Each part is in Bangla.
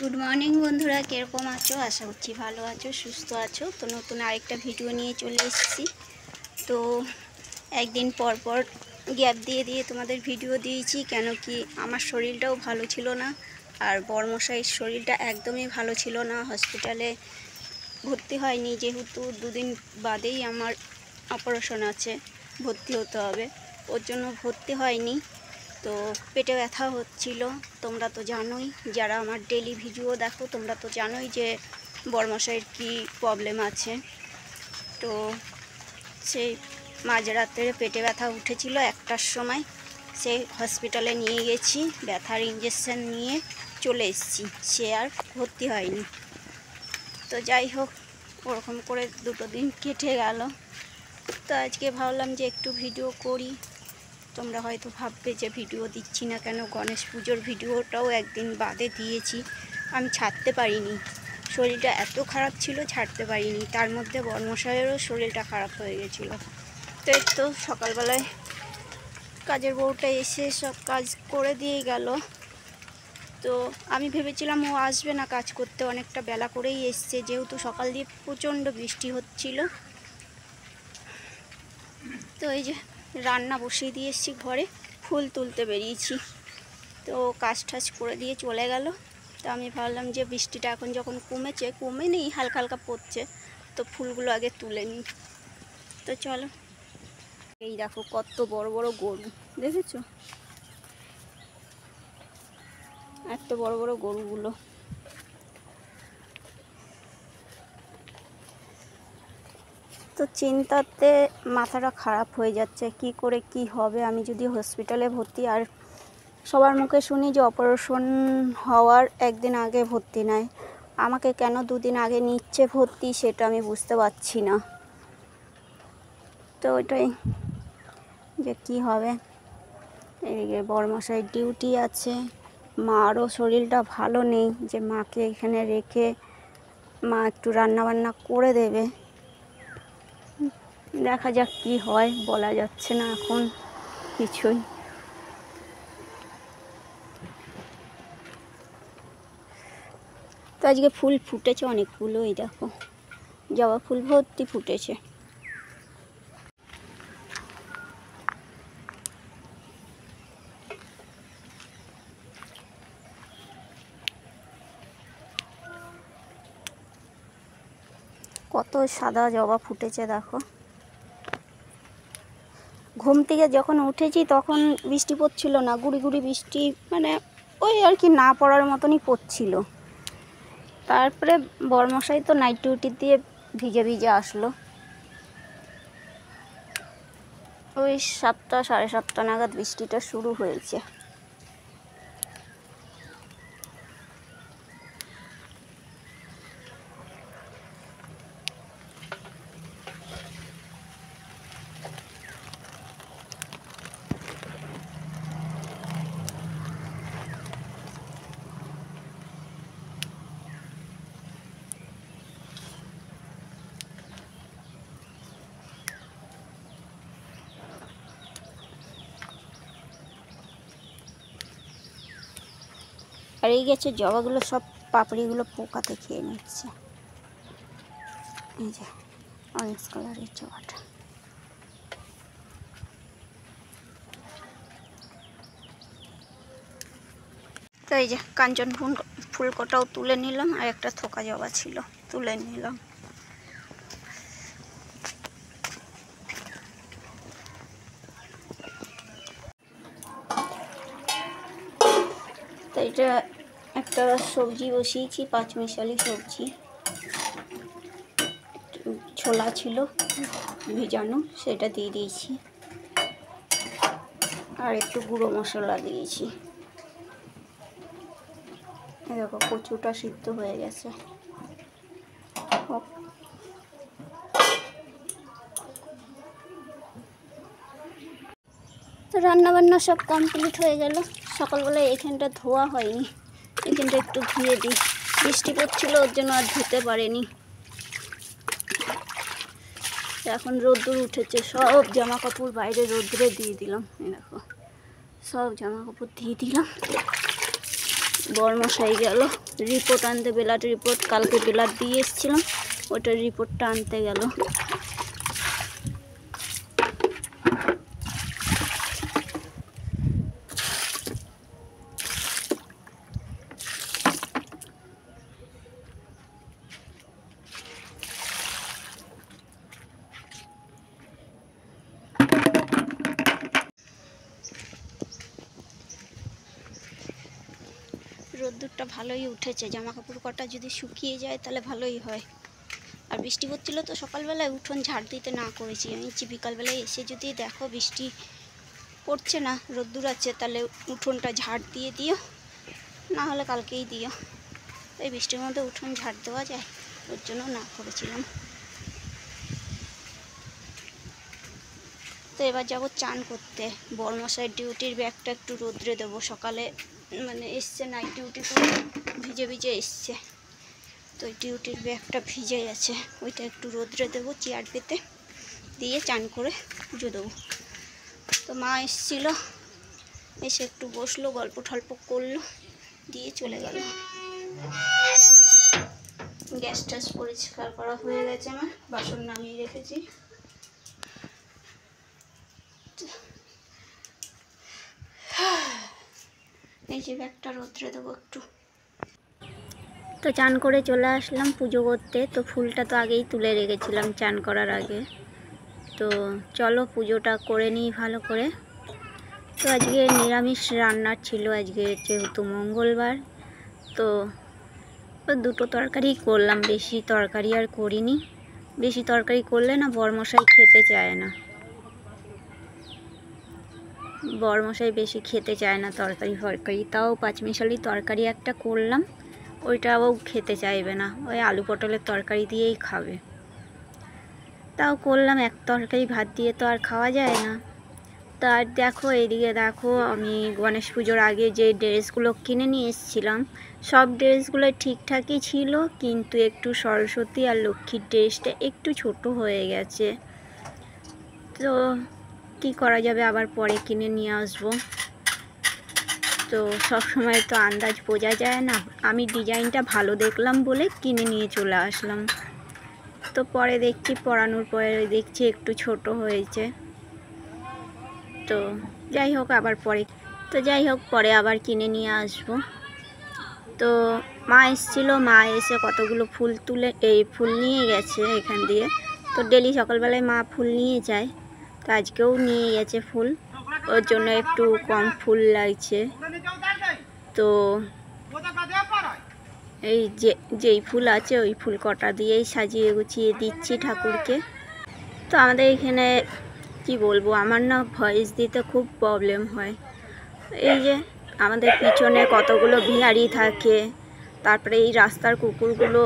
গুড মর্নিং বন্ধুরা, কিরকম আছো? আশা করছি ভালো আছো, সুস্থ আছো। তো নতুন আরেকটা ভিডিও নিয়ে চলে এসেছি। তো একদিন পর পর গ্যাপ দিয়ে দিয়ে তোমাদের ভিডিও দিয়েছি, কেন কি আমার শরীরটাও ভালো ছিল না, আর বড়মশাইয়ের শরীরটা একদমই ভালো ছিল না। হসপিটালে ভর্তি হয়নি, যেহেতু দুদিন বাদেই আমার অপারেশন আছে, ভর্তি হতে হবে, ওর জন্য ভর্তি হয়নি। তো পেটে ব্যথা হচ্ছিল। তোমরা তো জানোই, যারা আমার ডেলি ভিডিও দেখো তোমরা তো জানোই যে বড়মশাইয়ের কী প্রবলেম আছে। তো সেই মাঝরাতে পেটে ব্যথা উঠেছিল 1টার সময়, সেই হসপিটালে নিয়ে গেছি, ব্যথার ইঞ্জেকশন নিয়ে চলে এসেছি, সে আর ভর্তি হয়নি। তো যাই হোক, ওরকম করে 2 দিন কেটে গেল। তো আজকে ভাবলাম যে একটু ভিডিও করি। তোমরা হয়তো ভাববে যে ভিডিও দিচ্ছি না কেন, গণেশ পুজোর ভিডিওটাও একদিন বাদে দিয়েছি, আমি ছাড়তে পারিনি, শরীরটা এত খারাপ ছিল, ছাড়তে পারিনি। তার মধ্যে বড়মশাইয়েরও শরীরটা খারাপ হয়ে গেছিলো। তো এই তো সকালবেলায় কাজের বউটা এসে সব কাজ করে দিয়ে গেল। তো আমি ভেবেছিলাম ও আসবে না কাজ করতে, অনেকটা বেলা করেই এসছে, যেহেতু সকাল দিয়ে প্রচণ্ড বৃষ্টি হচ্ছিল। তো এই যে রান্না বসিয়ে দিয়ে এসেছি ঘরে, ফুল তুলতে বেরিয়েছি। তো কাজ টাজ করে দিয়ে চলে গেল। তো আমি ভাবলাম যে বৃষ্টিটা এখন যখন কমে নেই, হালকা হালকা পড়ছে, তো ফুলগুলো আগে তুলে নিই। তো চলো, এই দেখো কত বড় বড় গরু, দেখেছো? এত বড় বড় গরুগুলো। তো চিন্তাতে মাথাটা খারাপ হয়ে যাচ্ছে, কি করে কি হবে। আমি যদি হসপিটালে ভর্তি, আর সবার মুখে শুনি যে অপারেশন হওয়ার একদিন আগে ভর্তি নেয়, আমাকে কেন 2 দিন আগে নিচ্ছে ভর্তি, সেটা আমি বুঝতে পারছি না। তো ওইটাই যে কি হবে। এদিকে বড়মশাইয়ের ডিউটি আছে, মারও শরীরটা ভালো নেই, যে মাকে এখানে রেখে মা একটু রান্নাবান্না করে দেবে। দেখা যাক কি হয়, বলা যাচ্ছে না এখন কিছুই। তো আজকে ফুল ফুটেছে অনেকগুলো, এই দেখো জবা ফুল ভর্তি ফুটেছে। কত সাদা জবা ফুটেছে দেখো। ঘুম থেকে যখন উঠেছি তখন বৃষ্টি পড়ছিল না, গুড়ি গুড়ি বৃষ্টি, মানে ওই আর কি না পড়ার মতনই পড়ছিল। তারপরে বড়মশাই তো নাইট ডিউটি দিয়ে ভিজে ভিজে আসলো, ওই 7টা 7:30 নাগাদ বৃষ্টিটা শুরু হয়েছে। আর এই গেছে জবাগুলো সব পাপড়িগুলো পোকাতে খেয়ে নিচ্ছে। এই যে অরেঞ্জ কালারের জবাটা। তো এই যে কাঞ্চন ফুল কটাও তুলে নিলাম, আর একটা থোকা জবা ছিল তুলে নিলাম। তো এটা একটা সবজি বসিয়েছি, 5 মিশালি সবজি, ছোলা ছিল ভিজানো, সেটা দিয়ে দিয়েছি, আর একটু গুঁড়ো মশলা দিয়েছি। দেখো কচুটা সিদ্ধ হয়ে গেছে। তো রান্নাবান্না সব কমপ্লিট হয়ে গেল। সকালবেলায় এখানটা ধোয়া হয়নি, এখানটা একটু ধুয়ে দিই, বৃষ্টি পড়ছিল ওর জন্য আর ধুতে পারেনি। এখন রোদ্দুর উঠেছে, সব জামা কাপড় বাইরে রোদ্দুরে দিয়ে দিলাম। দেখো সব জামা কাপড় দিয়ে দিলাম। বড়মশাই গেল রিপোর্ট আনতে, ব্লাড রিপোর্ট কালকে ব্লাড দিয়ে এসেছিলাম, ওটার রিপোর্টটা আনতে গেল। রোদ্দুরটা ভালোই উঠেছে, জামা কাপড় কটা যদি শুকিয়ে যায় তাহলে ভালোই হয়। আর বৃষ্টি পড়ছিল তো সকালবেলায় উঠোন ঝাড় দিতে না করেছি আমি, বিকালবেলায় এসে যদি দেখো বৃষ্টি পড়ছে না, রোদ্দুর আছে, তাহলে উঠোনটা ঝাড় দিয়ে দিও, না হলে কালকেই দিও। এই বৃষ্টির মধ্যে উঠোন ঝাড় দেওয়া যায়, ওর জন্য না করেছিলাম। তো এবার যাবো চান করতে। বড়মশাইয়ের ডিউটির ব্যাগটা একটু রোদ্রে দেবো, সকালে মানে এসছে নাইট ডিউটি করে, ভিজে ভিজে এসছে, তো ডিউটির ব্যাগটা ভিজে গেছে, ওইটা একটু রোদ্রে দেবো চেয়ার পেতে, দিয়ে চান করে পুজো দেবো। তো মা এসেছিলো, এসে একটু বসলো, গল্প টল্প করলো, দিয়ে চলে গেল। গ্যাস ট্যাস পরিষ্কার করা হয়ে গেছে, আমার বাসন নামিয়ে রেখেছি। এই যে ব্যাগটা রোদ্রে দেবো একটু। তো চান করে চলে আসলাম পুজো করতে। তো ফুলটা তো আগেই তুলে রেখেছিলাম চান করার আগে। তো চলো পুজোটা করে নিই ভালো করে। তো আজকে নিরামিষ রান্নার ছিল, আজকে যেহেতু মঙ্গলবার, তো দুটো তরকারি করলাম, বেশি তরকারি আর করিনি। বেশি তরকারি করলে না বড়মশাই খেতে চায় না, বড়মশাই বেশি খেতে চায় না তরকারি ফরকারি। তাও পাঁচমিশালি তরকারি একটা করলাম, ওইটাও খেতে চাইবে না, ওই আলু পটলের তরকারি দিয়েই খাবে। তাও করলাম, এক তরকারি ভাত দিয়ে তো আর খাওয়া যায় না। তা আর দেখো এইদিকে দেখো, আমি গণেশ পুজোর আগে যে ড্রেসগুলো কিনে নিয়ে এসেছিলাম, সব ড্রেসগুলো ঠিকঠাকই ছিল, কিন্তু একটু সরস্বতী আর লক্ষ্মীর ড্রেসটা একটু ছোট হয়ে গেছে। তো কি করা যাবে, আবার পরে কিনে নিয়ে আসবো। তো সব সময় তো আন্দাজ বোঝা যায় না, আমি ডিজাইনটা ভালো দেখলাম বলে কিনে নিয়ে চলে আসলাম। তো পরে দেখছি, পরানোর পরে দেখছি একটু ছোট হয়েছে। তো যাই হোক, পরে আবার কিনে নিয়ে আসবো। তো মা এসেছিলো, মা এসে কতগুলো ফুল নিয়ে গেছে এখান দিয়ে। তো ডেলি সকালবেলায় মা ফুল নিয়ে যায়, তো আজকেও নিয়ে গেছে ফুল, ওর জন্য একটু কম ফুল লাগছে। তো এই যেই ফুল আছে ওই ফুল কটা দিয়েই সাজিয়ে গুছিয়ে দিচ্ছি ঠাকুরকে। তো আমাদের এখানে কি বলবো, আমার না ভয়েস দিতে খুব প্রবলেম হয়। এই যে আমাদের পিছনে কতগুলো ভিখারি থাকে, তারপরে এই রাস্তার কুকুরগুলো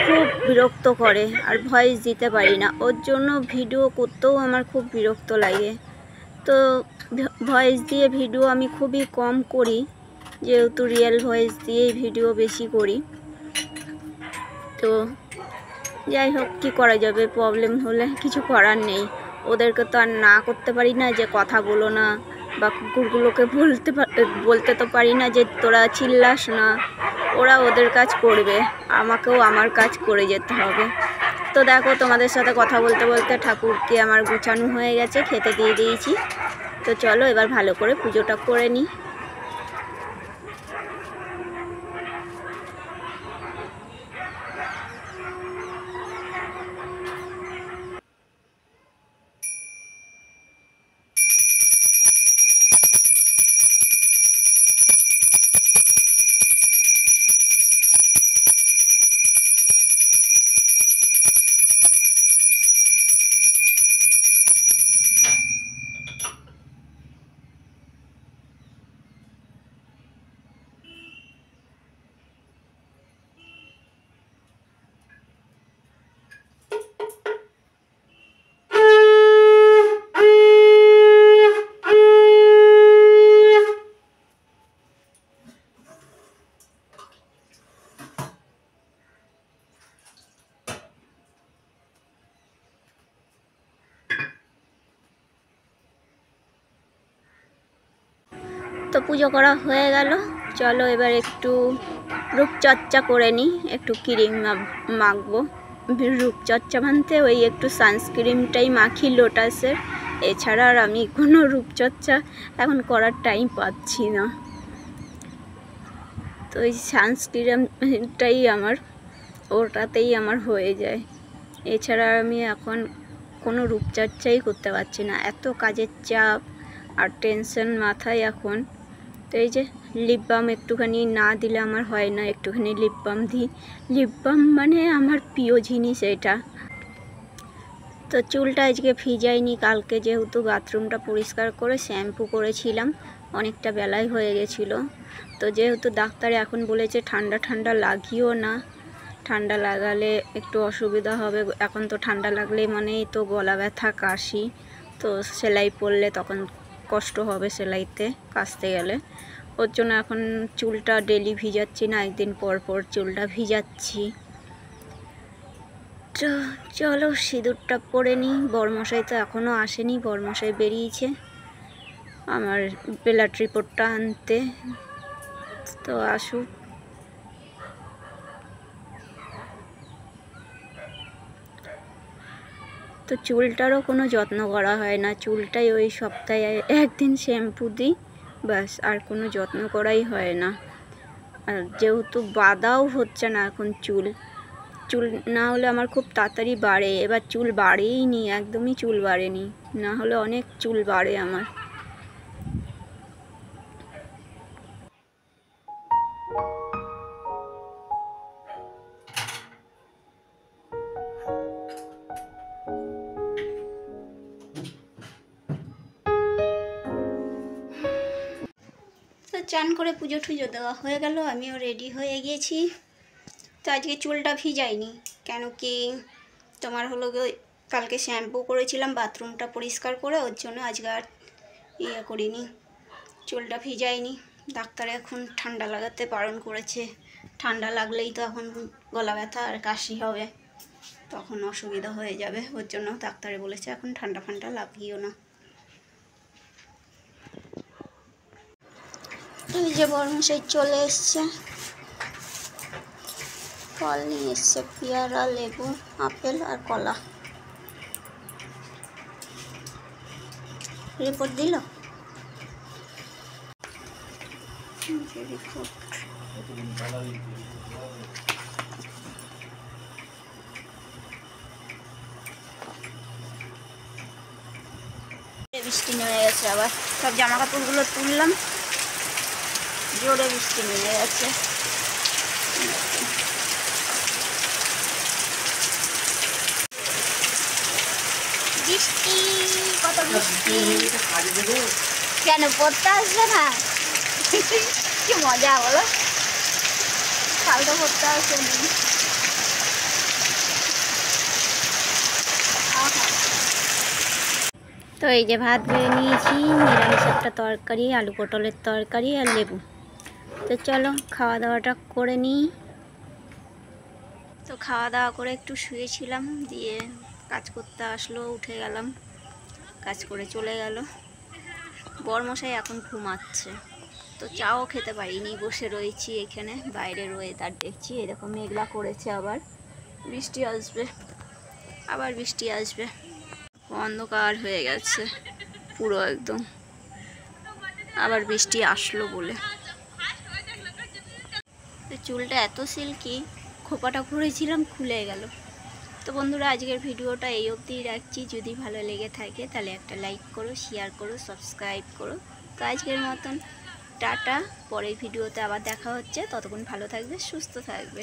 খুব বিরক্ত করে, আর ভয়েস দিতে পারি না, ওর জন্য ভিডিও করতেও আমার খুব বিরক্ত লাগে। তো ভয়েস দিয়ে ভিডিও আমি খুবই কম করি, যেহেতু রিয়েল ভয়েস দিয়েই ভিডিও বেশি করি। তো যাই হোক, কী করা যাবে, প্রবলেম হলে কিছু করার নেই, ওদেরকে তো আর না করতে পারি না যে কথা বলো না, বা কুকুরগুলোকে বলতে তো পারি না যে তোরা চিল্লাস না, ওরা ওদের কাজ করবে, আমাকেও আমার কাজ করে যেতে হবে। তো দেখো, তোমাদের সাথে কথা বলতে বলতে ঠাকুরকে আমার গুছানো হয়ে গেছে, খেতে দিয়ে দিয়েছি। তো চলো এবার ভালো করে পুজোটা করে নিই। তো পুজো করা হয়ে গেল, চলো এবার একটু রূপচর্চা করে নিই, একটু ক্রিম মাখবো। রূপচর্চা মানতে ওই একটু সানস্ক্রিনটাই মাখি লোটাসের, এছাড়া আর আমি কোনো রূপচর্চা এখন করার টাইম পাচ্ছি না। তো ওই সানস্ক্রিনটাই আমার, ওটাতেই আমার হয়ে যায়। এছাড়া আমি এখন কোনো রূপচর্চাই করতে পারছি না, এত কাজের চাপ আর টেনশন মাথায় এখন। তো এই যে লিপ বাম একটুখানি না দিলে আমার হয় না, একটুখানি লিপ বাম দিই। লিপ বাম মানে আমার প্রিয় জিনিস এটা। তো চুলটা আজকে ভিজাইনি, কালকে যেহেতু বাথরুমটা পরিষ্কার করে শ্যাম্পু করেছিলাম, অনেকটা বেলায় হয়ে গেছিলো। তো যেহেতু ডাক্তার এখন বলেছে ঠান্ডা ঠান্ডা লাগিও না, ঠান্ডা লাগালে একটু অসুবিধা হবে। এখন তো ঠান্ডা লাগলে মানেই তো গলা ব্যথা, কাশি, তো সেলাই পড়লে তখন কষ্ট হবে সেলাইতে কাচতে গেলে। ওর জন্য এখন চুলটা ডেলি ভিজাচ্ছি না, একদিন পর পর চুলটা ভিজাচ্ছি। তো চলো সিঁদুরটা পরে নিই। বরমশাই তো এখনও আসেনি, বরমশাই বেরিয়েছে আমার ব্লাড রিপোর্টটা আনতে, তো আসুক। তো চুলটারও কোনো যত্ন করা হয় না, চুলটাই ওই সপ্তাহে একদিন শ্যাম্পু দিই ব্যাস, আর কোনো যত্ন করাই হয় না। আর যেহেতু বাঁধাও হচ্ছে না এখন চুল না হলে আমার খুব তাড়াতাড়ি বাড়ে, এবার চুল বাড়েই নি, একদমই চুল বাড়েনি, না হলে অনেক চুল বাড়ে আমার। তো চান করে পুজো টুজো দেওয়া হয়ে গেল, আমিও রেডি হয়ে গিয়েছি। তো আজকে চুলটা ভিজাইনি, কেন কি তোমার হলো কালকে শ্যাম্পু করেছিলাম বাথরুমটা পরিষ্কার করে, ওর জন্য আজকে আর করিনি, চুলটা ভিজাইনি। ডাক্তার এখন ঠান্ডা লাগাতে বারণ করেছে, ঠান্ডা লাগলেই তো এখন গলা ব্যথা আর কাশি হবে, তখন অসুবিধা হয়ে যাবে, ওর জন্য ডাক্তারে বলেছে এখন ঠান্ডা ফান্ডা লাগিও না। এই যে বরমশাই চলে এসছে, ফল নিয়ে এসছে, পেয়ারা, লেবু, আপেল আর কলা। রিপোর্ট দিল, রিপোর্ট বৃষ্টি নেমে গেছে, আবার সব জামা কাপড়গুলো তুললাম, জোরে বৃষ্টি নেমে গেছে। বৃষ্টি, কত বৃষ্টি, কেন পড়তে আসবে না? কি মজা বলো, কালকে পড়তে আসেনি। তো এই যে ভাত বেড়ে নিয়েছি, নিরামিষ একটা তরকারি, আলু পটলের তরকারি আর লেবু। তো চলো খাওয়া দাওয়াটা করে নিই। তো খাওয়া দাওয়া করে একটু শুয়েছিলাম, দিয়ে কাজ করতে আসলো, উঠে গেলাম, কাজ করে চলে গেল। বরমশাই এখন ঘুমাচ্ছে, তো চাও খেতে পারিনি, বসে রয়েছি এখানে, বাইরের ওয়েদার দেখছি, এরকম মেঘলা করেছে, আবার বৃষ্টি আসবে, আবার বৃষ্টি আসবে, অন্ধকার হয়ে গেছে পুরো একদম, আবার বৃষ্টি আসলো বলে। চুলটা এত সিল্কি, খোপাটা করেছিলাম খুলে গেল। তো বন্ধুরা আজকের ভিডিওটা এই অবধিই রাখছি, যদি ভালো লেগে থাকে তাহলে একটা লাইক করো, শেয়ার করো, সাবস্ক্রাইব করো। তো আজকের মতন টাটা, পরের ভিডিওতে আবার দেখা হচ্ছে, ততক্ষণ ভালো থাকবে, সুস্থ থাকবে।